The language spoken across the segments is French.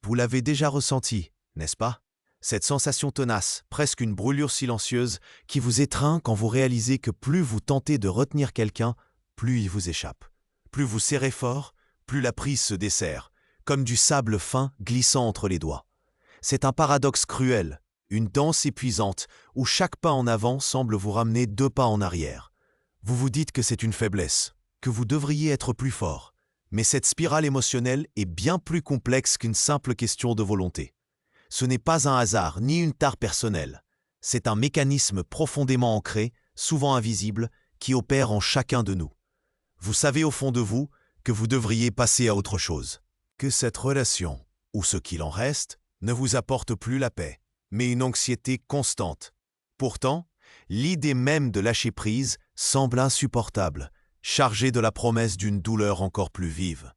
Vous l'avez déjà ressenti, n'est-ce pas? Cette sensation tenace, presque une brûlure silencieuse, qui vous étreint quand vous réalisez que plus vous tentez de retenir quelqu'un, plus il vous échappe. Plus vous serrez fort, plus la prise se desserre, comme du sable fin glissant entre les doigts. C'est un paradoxe cruel, une danse épuisante, où chaque pas en avant semble vous ramener 2 pas en arrière. Vous vous dites que c'est une faiblesse, que vous devriez être plus fort. Mais cette spirale émotionnelle est bien plus complexe qu'une simple question de volonté. Ce n'est pas un hasard ni une tare personnelle. C'est un mécanisme profondément ancré, souvent invisible, qui opère en chacun de nous. Vous savez au fond de vous que vous devriez passer à autre chose. Que cette relation, ou ce qu'il en reste, ne vous apporte plus la paix, mais une anxiété constante. Pourtant, l'idée même de lâcher prise semble insupportable, chargée de la promesse d'une douleur encore plus vive.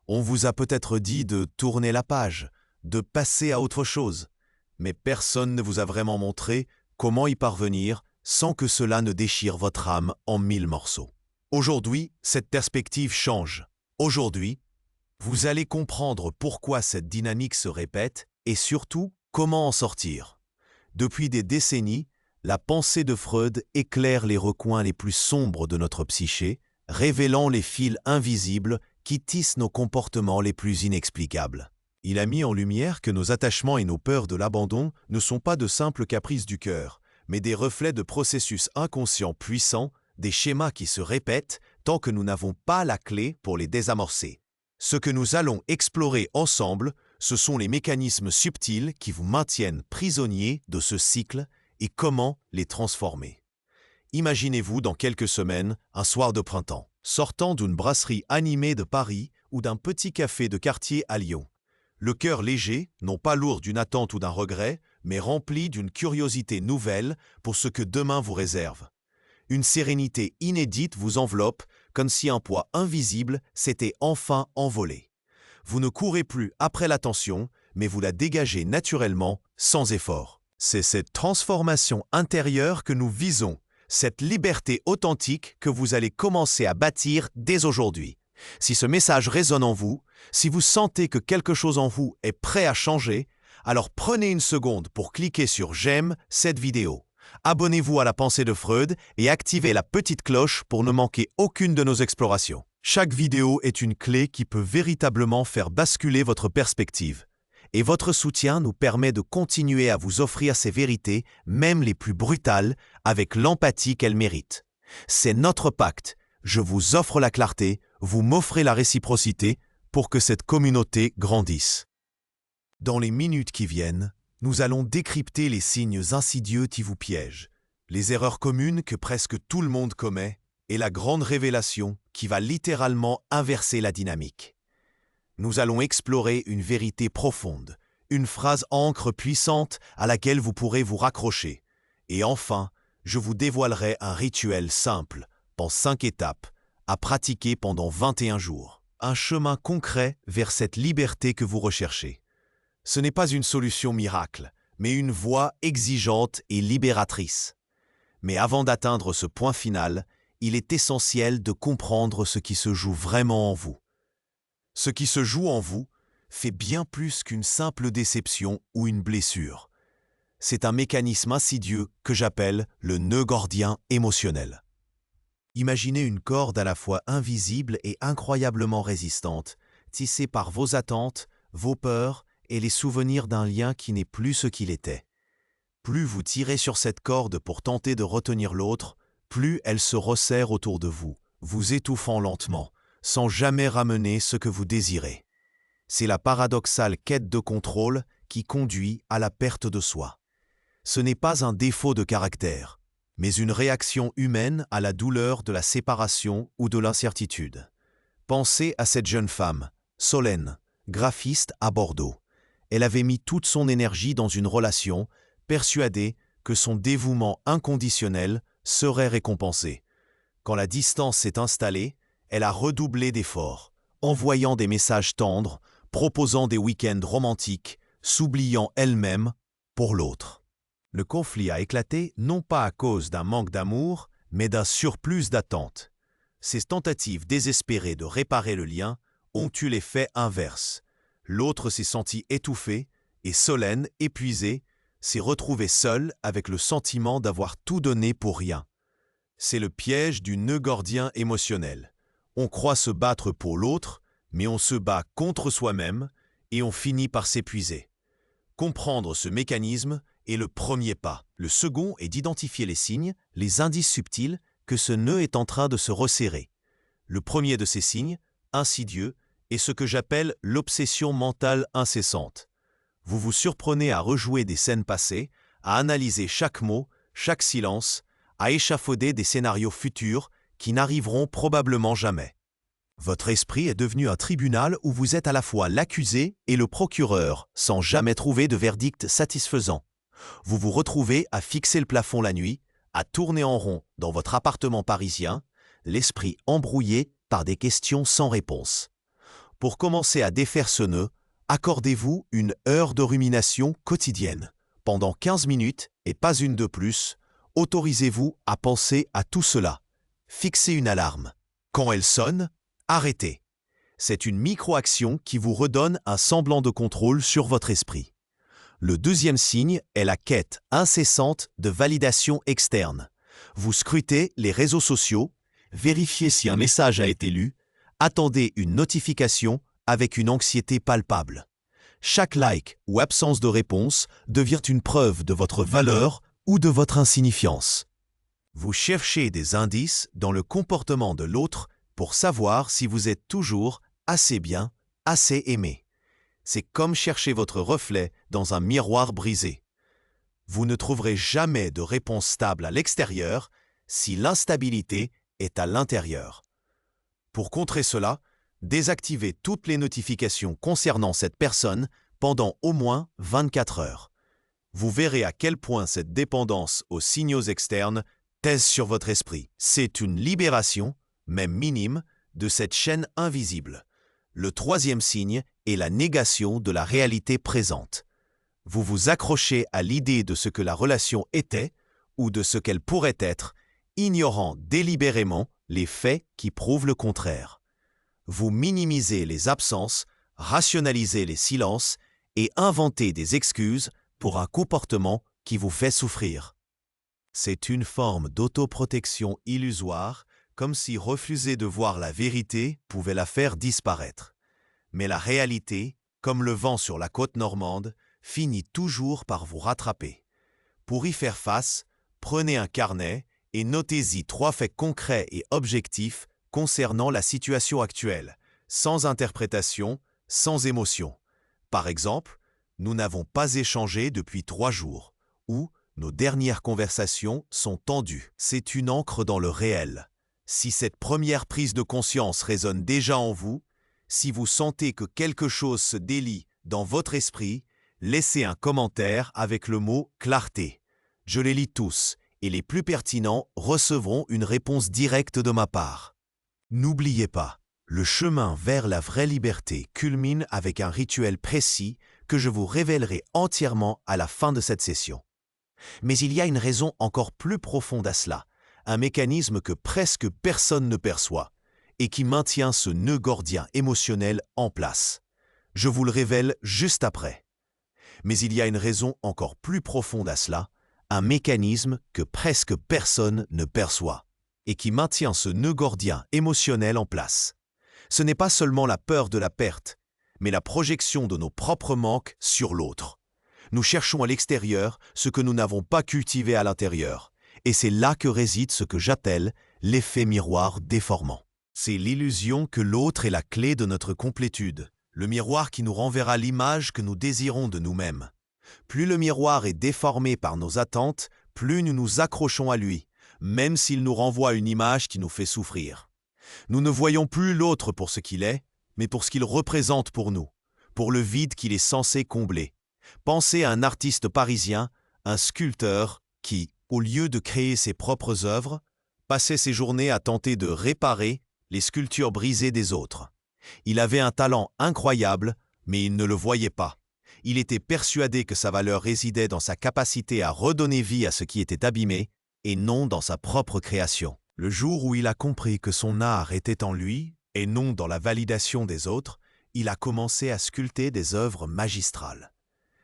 On vous a peut-être dit de tourner la page, de passer à autre chose, mais personne ne vous a vraiment montré comment y parvenir sans que cela ne déchire votre âme en 1000 morceaux. Aujourd'hui, cette perspective change. Aujourd'hui, vous allez comprendre pourquoi cette dynamique se répète et surtout comment en sortir. Depuis des décennies, la pensée de Freud éclaire les recoins les plus sombres de notre psyché, révélant les fils invisibles qui tissent nos comportements les plus inexplicables. Il a mis en lumière que nos attachements et nos peurs de l'abandon ne sont pas de simples caprices du cœur, mais des reflets de processus inconscients puissants, des schémas qui se répètent tant que nous n'avons pas la clé pour les désamorcer. Ce que nous allons explorer ensemble, ce sont les mécanismes subtils qui vous maintiennent prisonniers de ce cycle et comment les transformer. Imaginez-vous dans quelques semaines, un soir de printemps, sortant d'une brasserie animée de Paris ou d'un petit café de quartier à Lyon. Le cœur léger, non pas lourd d'une attente ou d'un regret, mais rempli d'une curiosité nouvelle pour ce que demain vous réserve. Une sérénité inédite vous enveloppe, comme si un poids invisible s'était enfin envolé. Vous ne courez plus après l'attention, mais vous la dégagez naturellement, sans effort. C'est cette transformation intérieure que nous visons, cette liberté authentique que vous allez commencer à bâtir dès aujourd'hui. Si ce message résonne en vous, si vous sentez que quelque chose en vous est prêt à changer, alors prenez une seconde pour cliquer sur « J'aime cette vidéo ». Abonnez-vous à la pensée de Freud et activez la petite cloche pour ne manquer aucune de nos explorations. Chaque vidéo est une clé qui peut véritablement faire basculer votre perspective. Et votre soutien nous permet de continuer à vous offrir ces vérités, même les plus brutales, avec l'empathie qu'elles méritent. C'est notre pacte. Je vous offre la clarté, vous m'offrez la réciprocité pour que cette communauté grandisse. Dans les minutes qui viennent, nous allons décrypter les signes insidieux qui vous piègent, les erreurs communes que presque tout le monde commet et la grande révélation qui va littéralement inverser la dynamique. Nous allons explorer une vérité profonde, une phrase ancre puissante à laquelle vous pourrez vous raccrocher. Et enfin, je vous dévoilerai un rituel simple, en 5 étapes, à pratiquer pendant 21 jours. Un chemin concret vers cette liberté que vous recherchez. Ce n'est pas une solution miracle, mais une voie exigeante et libératrice. Mais avant d'atteindre ce point final, il est essentiel de comprendre ce qui se joue vraiment en vous. Ce qui se joue en vous fait bien plus qu'une simple déception ou une blessure. C'est un mécanisme insidieux que j'appelle le nœud gordien émotionnel. Imaginez une corde à la fois invisible et incroyablement résistante, tissée par vos attentes, vos peurs et les souvenirs d'un lien qui n'est plus ce qu'il était. Plus vous tirez sur cette corde pour tenter de retenir l'autre, plus elle se resserre autour de vous, vous étouffant lentement, sans jamais ramener ce que vous désirez. C'est la paradoxale quête de contrôle qui conduit à la perte de soi. Ce n'est pas un défaut de caractère, mais une réaction humaine à la douleur de la séparation ou de l'incertitude. Pensez à cette jeune femme, Solène, graphiste à Bordeaux. Elle avait mis toute son énergie dans une relation, persuadée que son dévouement inconditionnel serait récompensé. Quand la distance s'est installée, elle a redoublé d'efforts, envoyant des messages tendres, proposant des week-ends romantiques, s'oubliant elle-même pour l'autre. Le conflit a éclaté non pas à cause d'un manque d'amour, mais d'un surplus d'attente. Ces tentatives désespérées de réparer le lien ont eu l'effet inverse. L'autre s'est senti étouffé, et Solène, épuisée, s'est retrouvée seule avec le sentiment d'avoir tout donné pour rien. C'est le piège du nœud gordien émotionnel. On croit se battre pour l'autre, mais on se bat contre soi-même et on finit par s'épuiser. Comprendre ce mécanisme est le premier pas. Le second est d'identifier les signes, les indices subtils que ce nœud est en train de se resserrer. Le premier de ces signes, insidieux, est ce que j'appelle l'obsession mentale incessante. Vous vous surprenez à rejouer des scènes passées, à analyser chaque mot, chaque silence, à échafauder des scénarios futurs qui n'arriveront probablement jamais. Votre esprit est devenu un tribunal où vous êtes à la fois l'accusé et le procureur, sans jamais trouver de verdict satisfaisant. Vous vous retrouvez à fixer le plafond la nuit, à tourner en rond dans votre appartement parisien, l'esprit embrouillé par des questions sans réponse. Pour commencer à défaire ce nœud, accordez-vous une heure de rumination quotidienne. Pendant 15 minutes, et pas une de plus, autorisez-vous à penser à tout cela. Fixez une alarme. Quand elle sonne, arrêtez. C'est une micro-action qui vous redonne un semblant de contrôle sur votre esprit. Le deuxième signe est la quête incessante de validation externe. Vous scrutez les réseaux sociaux, vérifiez si un message a été lu, attendez une notification avec une anxiété palpable. Chaque like ou absence de réponse devient une preuve de votre valeur ou de votre insignifiance. Vous cherchez des indices dans le comportement de l'autre pour savoir si vous êtes toujours assez bien, assez aimé. C'est comme chercher votre reflet dans un miroir brisé. Vous ne trouverez jamais de réponse stable à l'extérieur si l'instabilité est à l'intérieur. Pour contrer cela, désactivez toutes les notifications concernant cette personne pendant au moins 24 heures. Vous verrez à quel point cette dépendance aux signaux externes pèse sur votre esprit. C'est une libération, même minime, de cette chaîne invisible. Le troisième signe est la négation de la réalité présente. Vous vous accrochez à l'idée de ce que la relation était ou de ce qu'elle pourrait être, ignorant délibérément les faits qui prouvent le contraire. Vous minimisez les absences, rationalisez les silences et inventez des excuses pour un comportement qui vous fait souffrir. C'est une forme d'autoprotection illusoire, comme si refuser de voir la vérité pouvait la faire disparaître. Mais la réalité, comme le vent sur la côte normande, finit toujours par vous rattraper. Pour y faire face, prenez un carnet et notez-y 3 faits concrets et objectifs concernant la situation actuelle, sans interprétation, sans émotion. Par exemple, nous n'avons pas échangé depuis 3 jours, ou nos dernières conversations sont tendues. C'est une ancre dans le réel. Si cette première prise de conscience résonne déjà en vous, si vous sentez que quelque chose se délie dans votre esprit, laissez un commentaire avec le mot « clarté ». Je les lis tous et les plus pertinents recevront une réponse directe de ma part. N'oubliez pas, le chemin vers la vraie liberté culmine avec un rituel précis que je vous révélerai entièrement à la fin de cette session. Mais il y a une raison encore plus profonde à cela, un mécanisme que presque personne ne perçoit et qui maintient ce nœud gordien émotionnel en place. Je vous le révèle juste après. Mais il y a une raison encore plus profonde à cela, un mécanisme que presque personne ne perçoit et qui maintient ce nœud gordien émotionnel en place. Ce n'est pas seulement la peur de la perte, mais la projection de nos propres manques sur l'autre. Nous cherchons à l'extérieur ce que nous n'avons pas cultivé à l'intérieur, et c'est là que réside ce que j'appelle l'effet miroir déformant. C'est l'illusion que l'autre est la clé de notre complétude, le miroir qui nous renverra l'image que nous désirons de nous-mêmes. Plus le miroir est déformé par nos attentes, plus nous nous accrochons à lui, même s'il nous renvoie une image qui nous fait souffrir. Nous ne voyons plus l'autre pour ce qu'il est, mais pour ce qu'il représente pour nous, pour le vide qu'il est censé combler. Pensez à un artiste parisien, un sculpteur qui, au lieu de créer ses propres œuvres, passait ses journées à tenter de réparer les sculptures brisées des autres. Il avait un talent incroyable, mais il ne le voyait pas. Il était persuadé que sa valeur résidait dans sa capacité à redonner vie à ce qui était abîmé, et non dans sa propre création. Le jour où il a compris que son art était en lui, et non dans la validation des autres, il a commencé à sculpter des œuvres magistrales.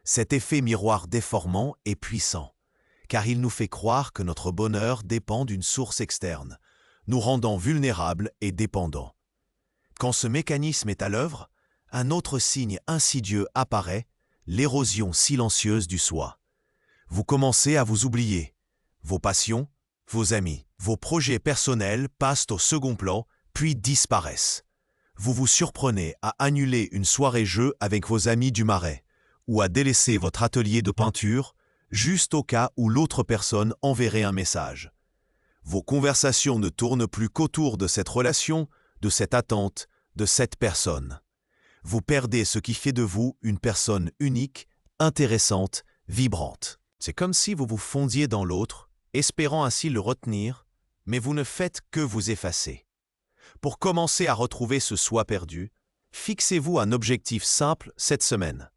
Cet effet miroir déformant est puissant, car il nous fait croire que notre bonheur dépend d'une source externe, nous rendant vulnérables et dépendants. Quand ce mécanisme est à l'œuvre, un autre signe insidieux apparaît, l'érosion silencieuse du soi. Vous commencez à vous oublier. Vos passions, vos amis, vos projets personnels passent au second plan, puis disparaissent. Vous vous surprenez à annuler une soirée-jeu avec vos amis du Marais, ou à délaisser votre atelier de peinture, juste au cas où l'autre personne enverrait un message. Vos conversations ne tournent plus qu'autour de cette relation, de cette attente, de cette personne. Vous perdez ce qui fait de vous une personne unique, intéressante, vibrante. C'est comme si vous vous fondiez dans l'autre, espérant ainsi le retenir, mais vous ne faites que vous effacer. Pour commencer à retrouver ce soi perdu, fixez-vous un objectif simple cette semaine.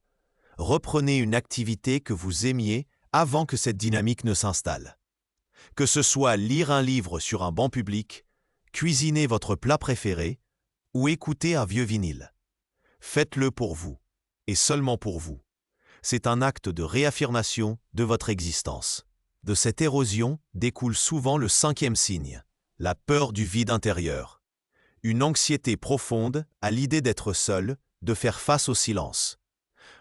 Reprenez une activité que vous aimiez avant que cette dynamique ne s'installe. Que ce soit lire un livre sur un banc public, cuisiner votre plat préféré ou écouter un vieux vinyle. Faites-le pour vous, et seulement pour vous. C'est un acte de réaffirmation de votre existence. De cette érosion découle souvent le 5e signe, la peur du vide intérieur. Une anxiété profonde à l'idée d'être seul, de faire face au silence.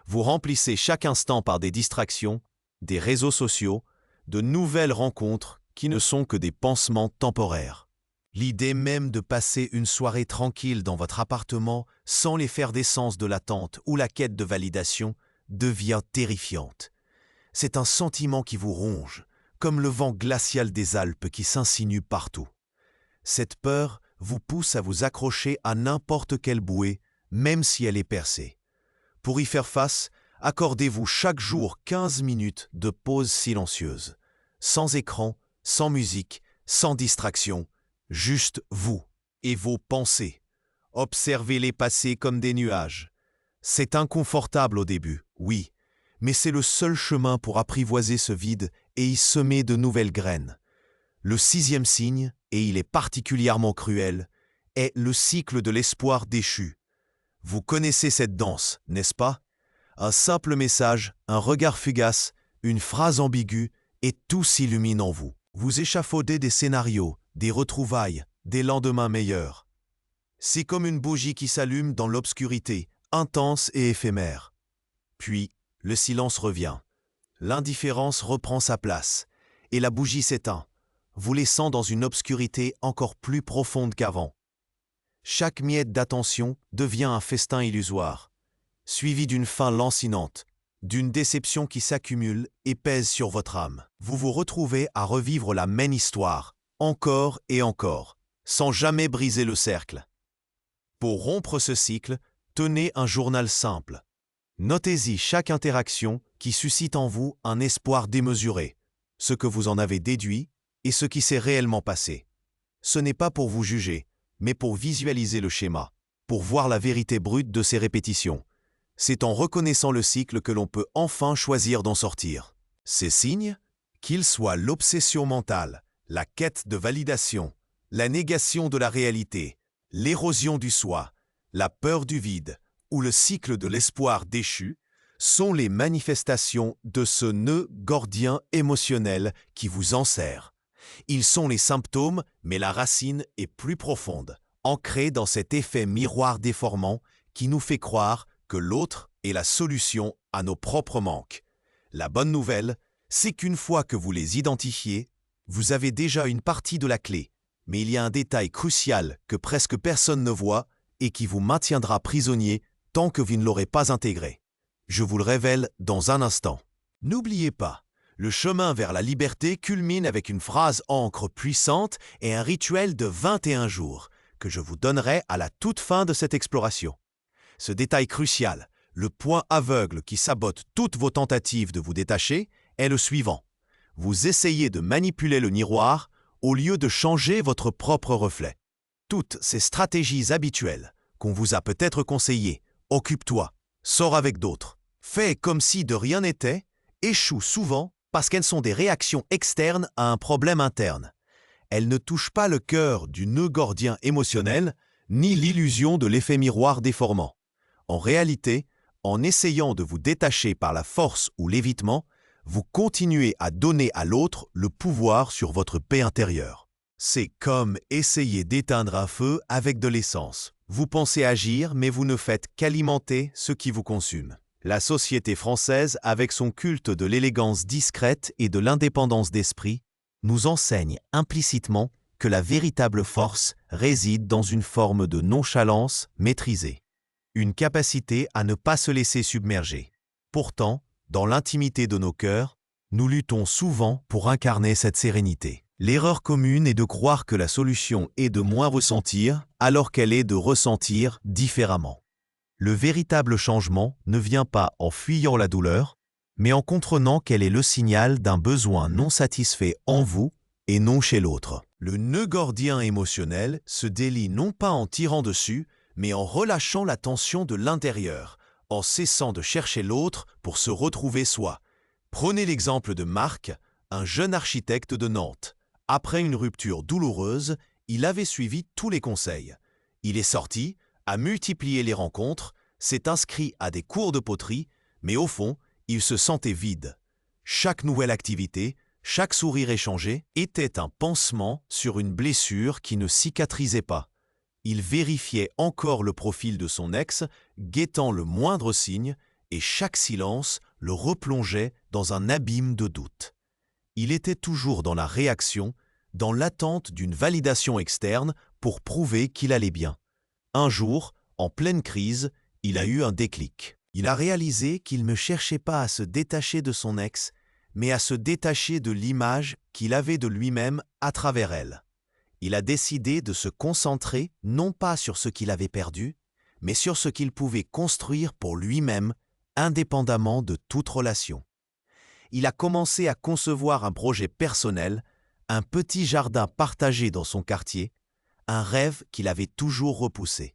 Vous remplissez chaque instant par des distractions, des réseaux sociaux, de nouvelles rencontres qui ne sont que des pansements temporaires. L'idée même de passer une soirée tranquille dans votre appartement sans l'effervescence de l'attente ou la quête de validation devient terrifiante. C'est un sentiment qui vous ronge, comme le vent glacial des Alpes qui s'insinue partout. Cette peur vous pousse à vous accrocher à n'importe quelle bouée, même si elle est percée. Pour y faire face, accordez-vous chaque jour 15 minutes de pause silencieuse, sans écran, sans musique, sans distraction, juste vous et vos pensées. Observez-les passer comme des nuages. C'est inconfortable au début, oui, mais c'est le seul chemin pour apprivoiser ce vide et y semer de nouvelles graines. Le 6e signe, et il est particulièrement cruel, est le cycle de l'espoir déchu. Vous connaissez cette danse, n'est-ce pas? Un simple message, un regard fugace, une phrase ambiguë, et tout s'illumine en vous. Vous échafaudez des scénarios, des retrouvailles, des lendemains meilleurs. C'est comme une bougie qui s'allume dans l'obscurité, intense et éphémère. Puis, le silence revient. L'indifférence reprend sa place, et la bougie s'éteint, vous laissant dans une obscurité encore plus profonde qu'avant. Chaque miette d'attention devient un festin illusoire, suivi d'une fin lancinante, d'une déception qui s'accumule et pèse sur votre âme. Vous vous retrouvez à revivre la même histoire, encore et encore, sans jamais briser le cercle. Pour rompre ce cycle, tenez un journal simple. Notez-y chaque interaction qui suscite en vous un espoir démesuré, ce que vous en avez déduit et ce qui s'est réellement passé. Ce n'est pas pour vous juger, mais pour visualiser le schéma, pour voir la vérité brute de ces répétitions. C'est en reconnaissant le cycle que l'on peut enfin choisir d'en sortir. Ces signes, qu'ils soient l'obsession mentale, la quête de validation, la négation de la réalité, l'érosion du soi, la peur du vide ou le cycle de l'espoir déchu, sont les manifestations de ce nœud gordien émotionnel qui vous enserre. Ils sont les symptômes, mais la racine est plus profonde, ancrée dans cet effet miroir déformant qui nous fait croire que l'autre est la solution à nos propres manques. La bonne nouvelle, c'est qu'une fois que vous les identifiez, vous avez déjà une partie de la clé, mais il y a un détail crucial que presque personne ne voit et qui vous maintiendra prisonnier tant que vous ne l'aurez pas intégré. Je vous le révèle dans un instant. N'oubliez pas, le chemin vers la liberté culmine avec une phrase ancre puissante et un rituel de 21 jours que je vous donnerai à la toute fin de cette exploration. Ce détail crucial, le point aveugle qui sabote toutes vos tentatives de vous détacher, est le suivant. Vous essayez de manipuler le miroir au lieu de changer votre propre reflet. Toutes ces stratégies habituelles qu'on vous a peut-être conseillées, occupe-toi, sors avec d'autres, fais comme si de rien n'était, échouent souvent parce qu'elles sont des réactions externes à un problème interne. Elles ne touchent pas le cœur du nœud gordien émotionnel, ni l'illusion de l'effet miroir déformant. En réalité, en essayant de vous détacher par la force ou l'évitement, vous continuez à donner à l'autre le pouvoir sur votre paix intérieure. C'est comme essayer d'éteindre un feu avec de l'essence. Vous pensez agir, mais vous ne faites qu'alimenter ce qui vous consume. La société française, avec son culte de l'élégance discrète et de l'indépendance d'esprit, nous enseigne implicitement que la véritable force réside dans une forme de nonchalance maîtrisée, une capacité à ne pas se laisser submerger. Pourtant, dans l'intimité de nos cœurs, nous luttons souvent pour incarner cette sérénité. L'erreur commune est de croire que la solution est de moins ressentir, alors qu'elle est de ressentir différemment. Le véritable changement ne vient pas en fuyant la douleur, mais en comprenant qu'elle est le signal d'un besoin non satisfait en vous et non chez l'autre. Le nœud gordien émotionnel se délie non pas en tirant dessus, mais en relâchant la tension de l'intérieur, en cessant de chercher l'autre pour se retrouver soi. Prenez l'exemple de Marc, un jeune architecte de Nantes. Après une rupture douloureuse, il avait suivi tous les conseils. Il est sorti, a multiplié les rencontres, s'est inscrit à des cours de poterie, mais au fond, il se sentait vide. Chaque nouvelle activité, chaque sourire échangé était un pansement sur une blessure qui ne cicatrisait pas. Il vérifiait encore le profil de son ex, guettant le moindre signe, et chaque silence le replongeait dans un abîme de doute. Il était toujours dans la réaction, dans l'attente d'une validation externe pour prouver qu'il allait bien. Un jour, en pleine crise, il a eu un déclic. Il a réalisé qu'il ne cherchait pas à se détacher de son ex, mais à se détacher de l'image qu'il avait de lui-même à travers elle. Il a décidé de se concentrer non pas sur ce qu'il avait perdu, mais sur ce qu'il pouvait construire pour lui-même, indépendamment de toute relation. Il a commencé à concevoir un projet personnel, un petit jardin partagé dans son quartier, un rêve qu'il avait toujours repoussé.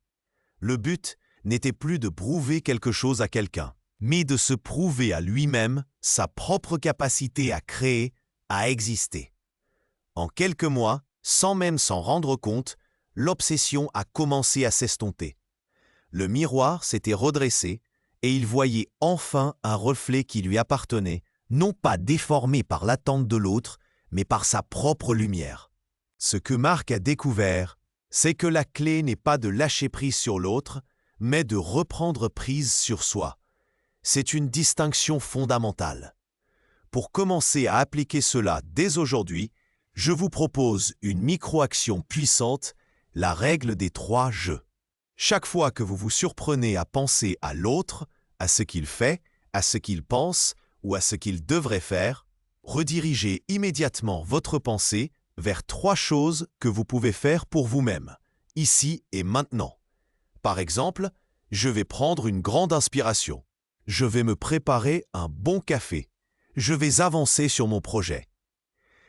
Le but n'était plus de prouver quelque chose à quelqu'un, mais de se prouver à lui-même sa propre capacité à créer, à exister. En quelques mois, sans même s'en rendre compte, l'obsession a commencé à s'estomper. Le miroir s'était redressé et il voyait enfin un reflet qui lui appartenait, non pas déformé par l'attente de l'autre, mais par sa propre lumière. Ce que Marc a découvert, c'est que la clé n'est pas de lâcher prise sur l'autre, mais de reprendre prise sur soi. C'est une distinction fondamentale. Pour commencer à appliquer cela dès aujourd'hui, je vous propose une micro-action puissante, la règle des 3 je. Chaque fois que vous vous surprenez à penser à l'autre, à ce qu'il fait, à ce qu'il pense ou à ce qu'il devrait faire, redirigez immédiatement votre pensée vers 3 choses que vous pouvez faire pour vous-même, ici et maintenant. Par exemple, je vais prendre une grande inspiration. Je vais me préparer un bon café. Je vais avancer sur mon projet.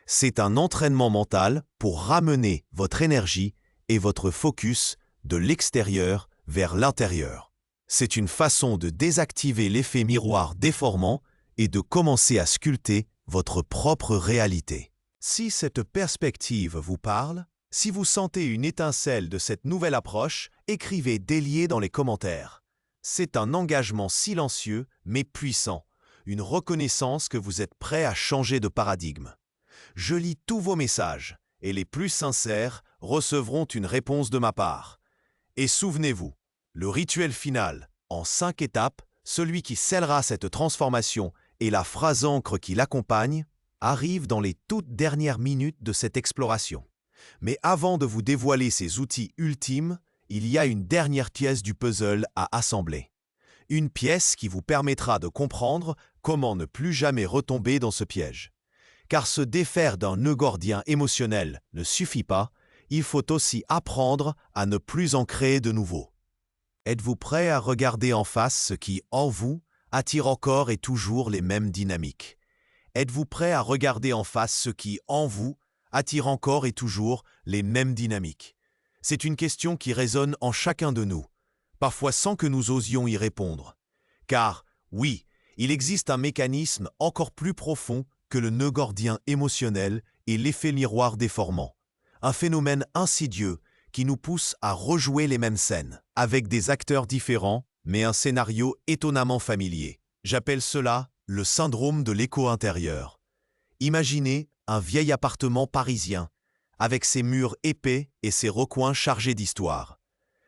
C'est un entraînement mental pour ramener votre énergie et votre focus de l'extérieur vers l'intérieur. C'est une façon de désactiver l'effet miroir déformant et de commencer à sculpter votre propre réalité. Si cette perspective vous parle, si vous sentez une étincelle de cette nouvelle approche, écrivez délié dans les commentaires. C'est un engagement silencieux mais puissant, une reconnaissance que vous êtes prêt à changer de paradigme. Je lis tous vos messages et les plus sincères recevront une réponse de ma part. Et souvenez-vous, le rituel final, en 5 étapes, celui qui scellera cette transformation et la phrase encre qui l'accompagne, arrive dans les toutes dernières minutes de cette exploration. Mais avant de vous dévoiler ces outils ultimes, il y a une dernière pièce du puzzle à assembler. Une pièce qui vous permettra de comprendre comment ne plus jamais retomber dans ce piège. Car se défaire d'un nœud gordien émotionnel ne suffit pas, il faut aussi apprendre à ne plus en créer de nouveau. Êtes-vous prêt à regarder en face ce qui, en vous, attire encore et toujours les mêmes dynamiques? Êtes-vous prêt à regarder en face ce qui, en vous, attire encore et toujours les mêmes dynamiques? C'est une question qui résonne en chacun de nous, parfois sans que nous osions y répondre. Car, oui, il existe un mécanisme encore plus profond que le nœud gordien émotionnel et l'effet miroir déformant. Un phénomène insidieux qui nous pousse à rejouer les mêmes scènes, avec des acteurs différents, mais un scénario étonnamment familier. J'appelle cela le syndrome de l'écho intérieur. Imaginez un vieil appartement parisien, avec ses murs épais et ses recoins chargés d'histoire.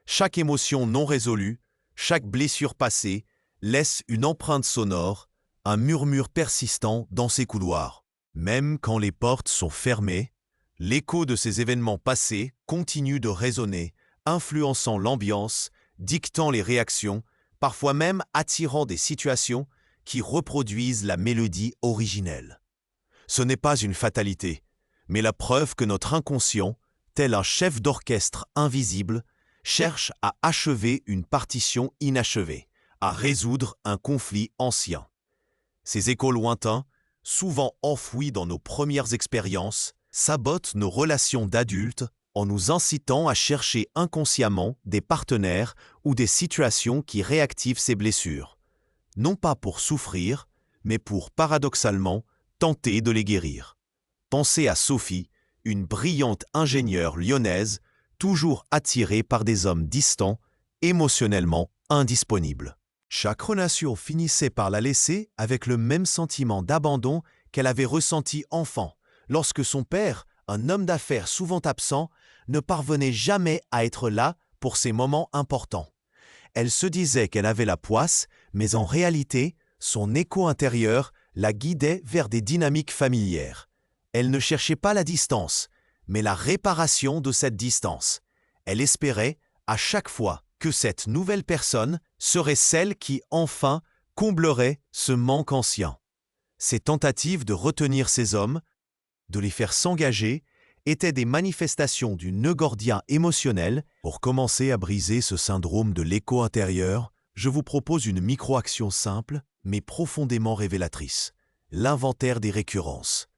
Chaque émotion non résolue, chaque blessure passée, laisse une empreinte sonore, un murmure persistant dans ses couloirs. Même quand les portes sont fermées, l'écho de ces événements passés continue de résonner, influençant l'ambiance, dictant les réactions, parfois même attirant des situations qui reproduisent la mélodie originelle. Ce n'est pas une fatalité, mais la preuve que notre inconscient, tel un chef d'orchestre invisible, cherche à achever une partition inachevée, à résoudre un conflit ancien. Ces échos lointains, souvent enfouis dans nos premières expériences, sabotent nos relations d'adultes en nous incitant à chercher inconsciemment des partenaires ou des situations qui réactivent ces blessures, non pas pour souffrir, mais pour, paradoxalement, tenter de les guérir. Pensez à Sophie, une brillante ingénieure lyonnaise, toujours attirée par des hommes distants, émotionnellement indisponibles. Chaque relation finissait par la laisser avec le même sentiment d'abandon qu'elle avait ressenti enfant, lorsque son père, un homme d'affaires souvent absent, ne parvenait jamais à être là pour ces moments importants. Elle se disait qu'elle avait la poisse, mais en réalité, son écho intérieur la guidait vers des dynamiques familières. Elle ne cherchait pas la distance, mais la réparation de cette distance. Elle espérait, à chaque fois, que cette nouvelle personne serait celle qui, enfin, comblerait ce manque ancien. Ces tentatives de retenir ces hommes, de les faire s'engager, étaient des manifestations du nœud gordien émotionnel. Pour commencer à briser ce syndrome de l'écho intérieur, je vous propose une micro-action simple, mais profondément révélatrice. L'inventaire des récurrences.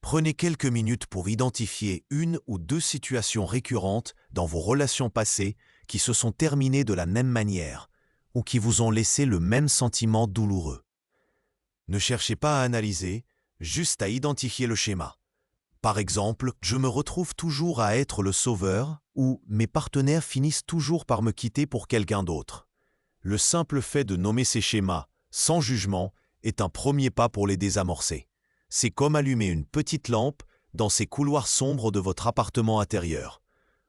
Prenez quelques minutes pour identifier une ou deux situations récurrentes dans vos relations passées qui se sont terminées de la même manière ou qui vous ont laissé le même sentiment douloureux. Ne cherchez pas à analyser, juste à identifier le schéma. Par exemple, je me retrouve toujours à être le sauveur ou mes partenaires finissent toujours par me quitter pour quelqu'un d'autre. Le simple fait de nommer ces schémas, sans jugement, est un premier pas pour les désamorcer. C'est comme allumer une petite lampe dans ces couloirs sombres de votre appartement intérieur.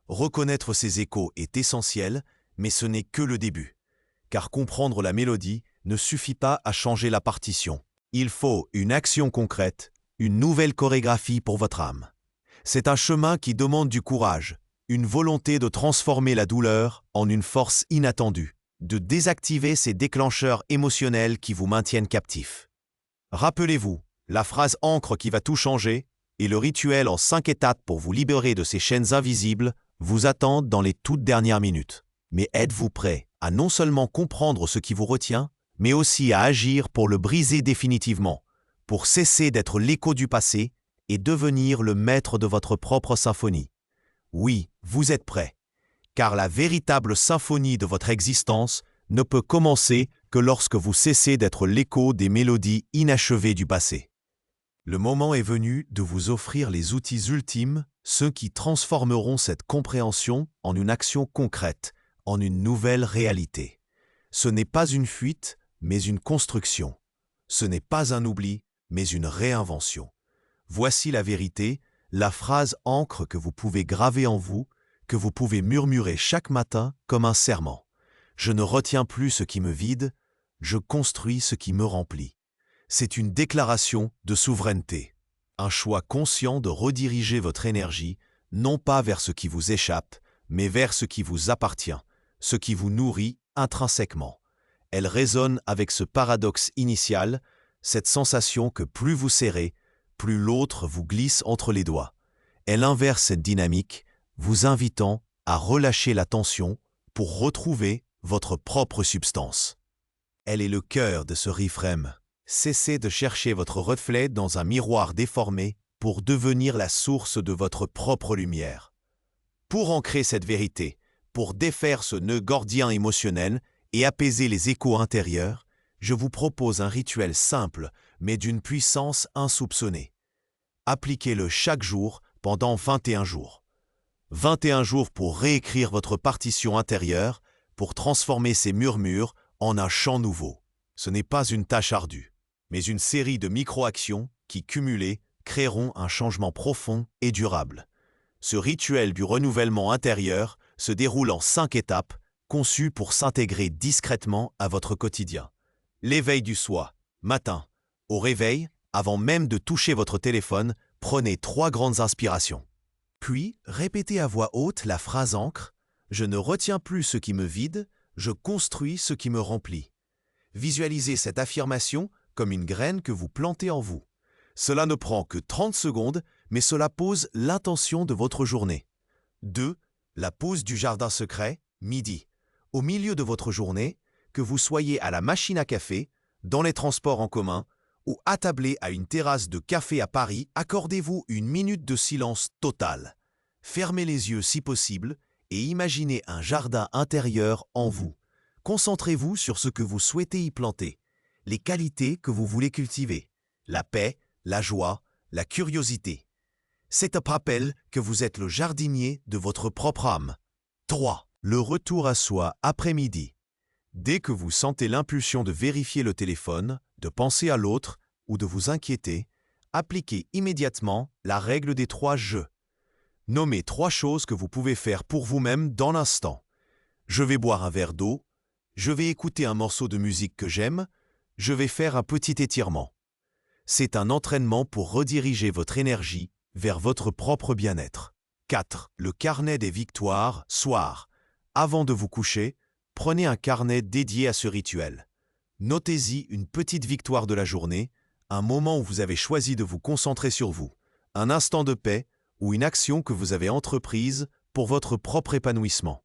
Reconnaître ces échos est essentiel, mais ce n'est que le début. Car comprendre la mélodie ne suffit pas à changer la partition. Il faut une action concrète, une nouvelle chorégraphie pour votre âme. C'est un chemin qui demande du courage, une volonté de transformer la douleur en une force inattendue, de désactiver ces déclencheurs émotionnels qui vous maintiennent captifs. Rappelez-vous, la phrase ancre qui va tout changer et le rituel en 5 étapes pour vous libérer de ces chaînes invisibles vous attendent dans les toutes dernières minutes. Mais êtes-vous prêt à non seulement comprendre ce qui vous retient, mais aussi à agir pour le briser définitivement, pour cesser d'être l'écho du passé et devenir le maître de votre propre symphonie? Oui, vous êtes prêt, car la véritable symphonie de votre existence ne peut commencer que lorsque vous cessez d'être l'écho des mélodies inachevées du passé. Le moment est venu de vous offrir les outils ultimes, ceux qui transformeront cette compréhension en une action concrète, en une nouvelle réalité. Ce n'est pas une fuite, mais une construction. Ce n'est pas un oubli, mais une réinvention. Voici la vérité, la phrase ancre que vous pouvez graver en vous, que vous pouvez murmurer chaque matin comme un serment. Je ne retiens plus ce qui me vide, je construis ce qui me remplit. C'est une déclaration de souveraineté, un choix conscient de rediriger votre énergie, non pas vers ce qui vous échappe, mais vers ce qui vous appartient, ce qui vous nourrit intrinsèquement. Elle résonne avec ce paradoxe initial, cette sensation que plus vous serrez, plus l'autre vous glisse entre les doigts. Elle inverse cette dynamique, vous invitant à relâcher la tension pour retrouver votre propre substance. Elle est le cœur de ce reframe. Cessez de chercher votre reflet dans un miroir déformé pour devenir la source de votre propre lumière. Pour ancrer cette vérité, pour défaire ce nœud gordien émotionnel et apaiser les échos intérieurs, je vous propose un rituel simple, mais d'une puissance insoupçonnée. Appliquez-le chaque jour pendant 21 jours. 21 jours pour réécrire votre partition intérieure, pour transformer ces murmures en un champ nouveau. Ce n'est pas une tâche ardue, mais une série de micro-actions qui, cumulées, créeront un changement profond et durable. Ce rituel du renouvellement intérieur se déroule en 5 étapes, conçues pour s'intégrer discrètement à votre quotidien. L'éveil du soi. Matin. Au réveil, avant même de toucher votre téléphone, prenez 3 grandes inspirations. Puis, répétez à voix haute la phrase ancre « Je ne retiens plus ce qui me vide, je construis ce qui me remplit ». Visualisez cette affirmation comme une graine que vous plantez en vous. Cela ne prend que 30 secondes, mais cela pose l'intention de votre journée. 2. La pause du jardin secret, midi. Au milieu de votre journée, que vous soyez à la machine à café, dans les transports en commun ou attablé à une terrasse de café à Paris, accordez-vous une minute de silence total. Fermez les yeux si possible et imaginez un jardin intérieur en vous. Concentrez-vous sur ce que vous souhaitez y planter, les qualités que vous voulez cultiver, la paix, la joie, la curiosité. C'est un rappel que vous êtes le jardinier de votre propre âme. 3. Le retour à soi après-midi. Dès que vous sentez l'impulsion de vérifier le téléphone, de penser à l'autre ou de vous inquiéter, appliquez immédiatement la règle des 3 je. Nommez 3 choses que vous pouvez faire pour vous-même dans l'instant. Je vais boire un verre d'eau, je vais écouter un morceau de musique que j'aime, je vais faire un petit étirement. C'est un entraînement pour rediriger votre énergie vers votre propre bien-être. 4. Le carnet des victoires, soir. Avant de vous coucher, prenez un carnet dédié à ce rituel. Notez-y une petite victoire de la journée, un moment où vous avez choisi de vous concentrer sur vous, un instant de paix ou une action que vous avez entreprise pour votre propre épanouissement.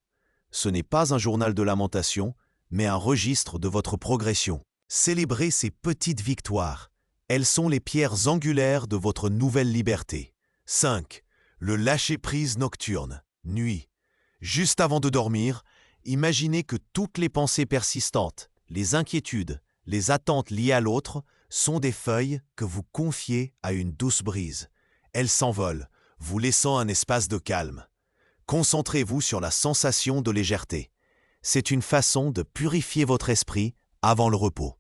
Ce n'est pas un journal de lamentation, mais un registre de votre progression. Célébrez ces petites victoires. Elles sont les pierres angulaires de votre nouvelle liberté. 5. Le lâcher-prise nocturne, nuit. Juste avant de dormir, imaginez que toutes les pensées persistantes, les inquiétudes, les attentes liées à l'autre sont des feuilles que vous confiez à une douce brise. Elles s'envolent, vous laissant un espace de calme. Concentrez-vous sur la sensation de légèreté. C'est une façon de purifier votre esprit avant le repos.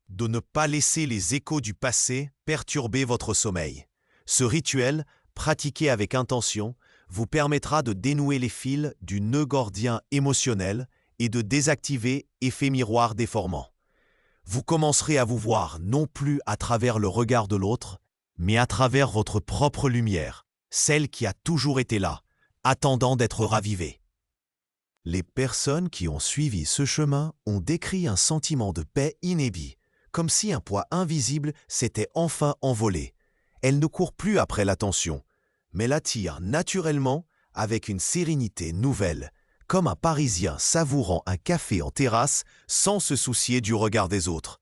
De ne pas laisser les échos du passé perturber votre sommeil. Ce rituel, pratiqué avec intention, vous permettra de dénouer les fils du nœud gordien émotionnel et de désactiver effets miroirs déformants. Vous commencerez à vous voir non plus à travers le regard de l'autre, mais à travers votre propre lumière, celle qui a toujours été là, attendant d'être ravivée. Les personnes qui ont suivi ce chemin ont décrit un sentiment de paix inédit, comme si un poids invisible s'était enfin envolé. Elles ne courent plus après l'attention, mais l'attirent naturellement avec une sérénité nouvelle, comme un Parisien savourant un café en terrasse sans se soucier du regard des autres.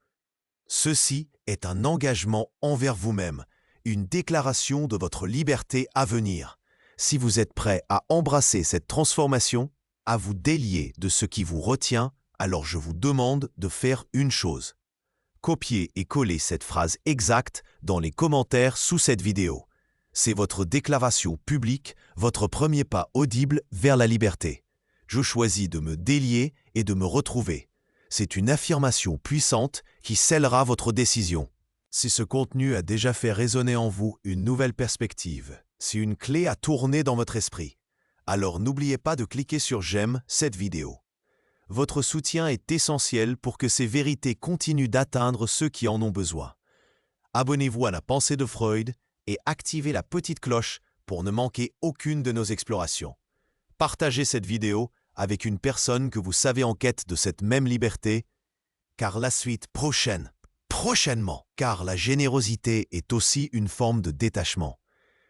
Ceci est un engagement envers vous-même, une déclaration de votre liberté à venir. Si vous êtes prêt à embrasser cette transformation, à vous délier de ce qui vous retient, alors je vous demande de faire une chose. Copiez et collez cette phrase exacte dans les commentaires sous cette vidéo. C'est votre déclaration publique, votre premier pas audible vers la liberté. Je choisis de me délier et de me retrouver. C'est une affirmation puissante qui scellera votre décision. Si ce contenu a déjà fait résonner en vous une nouvelle perspective, si une clé a tourné dans votre esprit, alors n'oubliez pas de cliquer sur « J'aime » cette vidéo. Votre soutien est essentiel pour que ces vérités continuent d'atteindre ceux qui en ont besoin. Abonnez-vous à la pensée de Freud et activez la petite cloche pour ne manquer aucune de nos explorations. Partagez cette vidéo avec une personne que vous savez en quête de cette même liberté, car la suite prochainement, car la générosité est aussi une forme de détachement.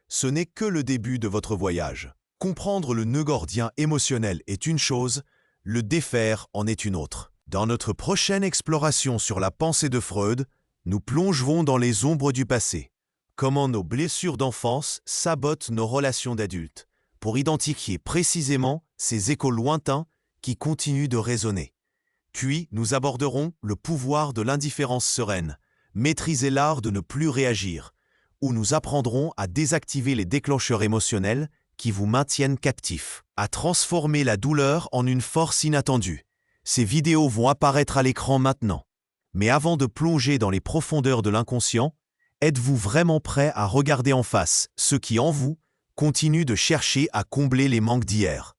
Ce n'est que le début de votre voyage. Comprendre le nœud gordien émotionnel est une chose, le défaire en est une autre. Dans notre prochaine exploration sur la pensée de Freud, nous plongerons dans les ombres du passé. Comment nos blessures d'enfance sabotent nos relations d'adultes, pour identifier précisément ces échos lointains qui continuent de résonner. Puis, nous aborderons le pouvoir de l'indifférence sereine, maîtriser l'art de ne plus réagir, où nous apprendrons à désactiver les déclencheurs émotionnels qui vous maintiennent captifs, à transformer la douleur en une force inattendue. Ces vidéos vont apparaître à l'écran maintenant. Mais avant de plonger dans les profondeurs de l'inconscient, êtes-vous vraiment prêt à regarder en face ceux qui, en vous, continuent de chercher à combler les manques d'hier?